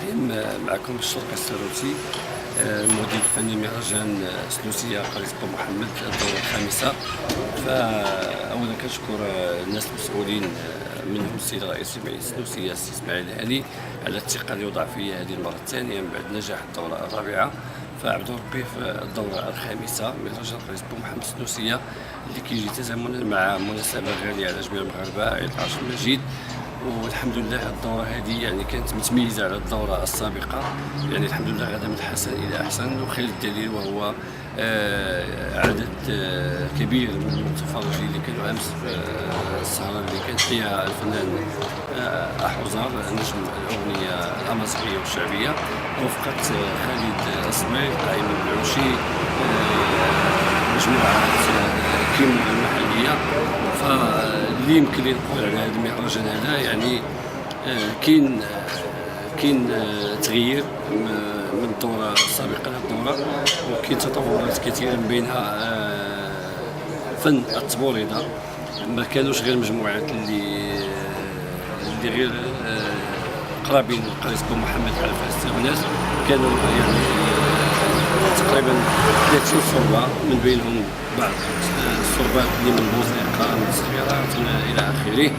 الرحيم. معكم الشرقي الساروتي، المدير الفني مهرجان سلوسية قرية بو محمد الدورة الخامسة. فأولا كنشكر الناس المسؤولين منهم السيد الرئيس جمعية سلوسية السي إسماعيل هاني على الثقة اللي وضع فيا هذه المرة الثانية من بعد نجاح الدورة الرابعة. فعبدو ربي في الدورة الخامسة مهرجان قرية بو محمد سلوسية اللي كيجي تزامنا مع مناسبة غالية على جميع المغاربة، عيد العرش المجيد. والحمد لله الدورة هذه يعني كانت متميزة على الدورة السابقة، يعني الحمد لله غدا من حسن إلى أحسن. وخير الدليل وهو عدد كبير من المتفرجين اللي كانوا أمس في السهرة اللي كان فيها الفنان أحوزار نجم الأغنية الأمازيغية والشعبية، رفقة خالد الصبيغ قائم العوشي، مجموعة كيم المحلية. فاللي يمكن لي نقول على هذا المهرجان هذا يعني كاين تغيير من الدورة السابقة للدورة، وكاين تطورات كثيرة من بينها فن التبوريضة. ما كانوش غير مجموعات اللي غير قرابين لقرية بو محمد على فاستغناس، كانوا يعني تقريبا 30 صورة، من بينهم بعض الصوربات اللي من بوزيقة من الصغيرات الى اخره.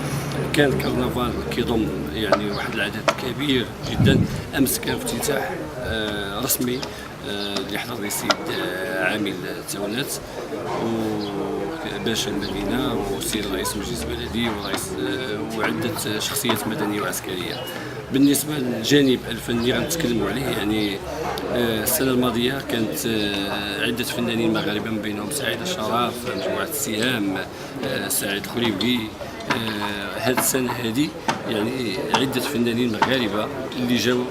كان الكرنفال كيضم يعني واحد العدد كبير جدا. امس كان افتتاح رسمي اللي حضر السيد عامل التاونات وباشا المدينه والسيد رئيس المجلس البلدي وعده شخصيات مدنيه وعسكريه. بالنسبه للجانب الفني غنتكلموا عليه، يعني السنه الماضيه كانت عده فنانين مغاربه من بينهم سعيد الشراف، مجموعه السهام، سعيد الخليبي. هذه السنه هذه يعني عده فنانين مغاربه اللي جاوا،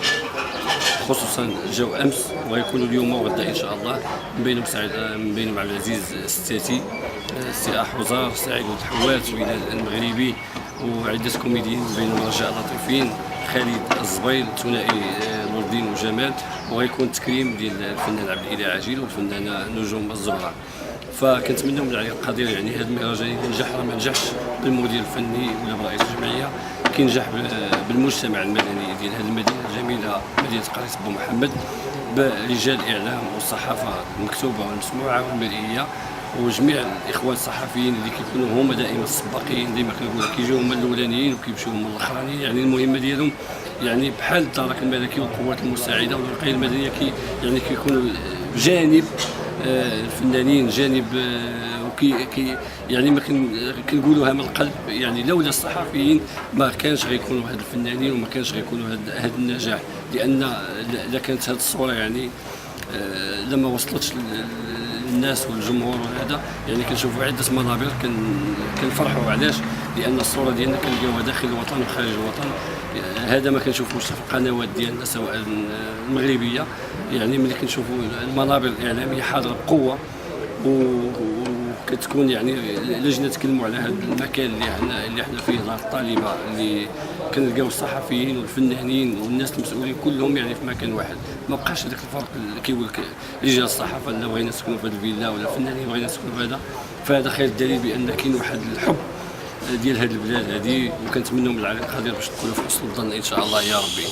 خصوصا جاو امس وغيكونوا اليوم وغدا ان شاء الله. من بينهم عبد العزيز الستاتي، السي احوزار، سعيد الحوات، بلال المغربي، وعده كوميديين من بينهم رجاء لطيفين، خالد الزبيل، ثنائي نور الدين وجمال. وغيكون تكريم ديال الفنان عبد الاله عاجل والفنانه نجوم الزهراء. فكنتمنوا من العلي القدير يعني هذا المهرجان ينجح، راه ما نجحش بالمدير الفني ولا برئيس الجمعيه، كينجح بالمجتمع المدني ديال هذه المدينه الجميله، مدينه قرية بو محمد، برجال الاعلام والصحافه المكتوبه والمسموعه والمرئيه، وجميع الاخوان الصحفيين اللي كيكونوا هما دائما السباقين، ديما كنقول كيجيو هما الاولانيين وكيمشيو هما الاخرانيين. يعني المهمه ديالهم يعني بحال الدرك الملكي والقوات المساعده والوقايه المدنيه، يعني كيكونوا بجانب الفنانين، جانب يعني ما كنقولوها من القلب. يعني لولا الصحفيين ما كانش غيكونوا هاد الفنانين وما كانش غيكونوا هاد النجاح، لان اذا كانت هاد الصوره يعني لما وصلتش للناس والجمهور وهذا، يعني كنشوفوا عده منابر كنفرحوا. علاش؟ لان الصوره ديالنا كنلقاوها داخل الوطن وخارج الوطن. هذا ما كنشوفوش في القنوات ديالنا سواء المغربيه، يعني ملي كنشوفوا المنابر الاعلاميه حاضره بقوه، وكتكون يعني لجنه تكلموا على هذا المكان اللي احنا فيه دار الطالبه، اللي كنلقاو الصحفيين والفنانين والناس المسؤولين كلهم يعني في مكان واحد. ما بقاش هذاك الفرق اللي كيقول لك رجال الصحافه لا بغينا نسكنوا في هذه الفيلا ولا الفنانين بغينا نسكنوا في هذا. فهذا خير الدليل بان كاين واحد الحب ديال هذه البلاد هذه، وكنتمنوا من العلي القدير باش تكونوا في حسن الظن ان شاء الله يا ربي.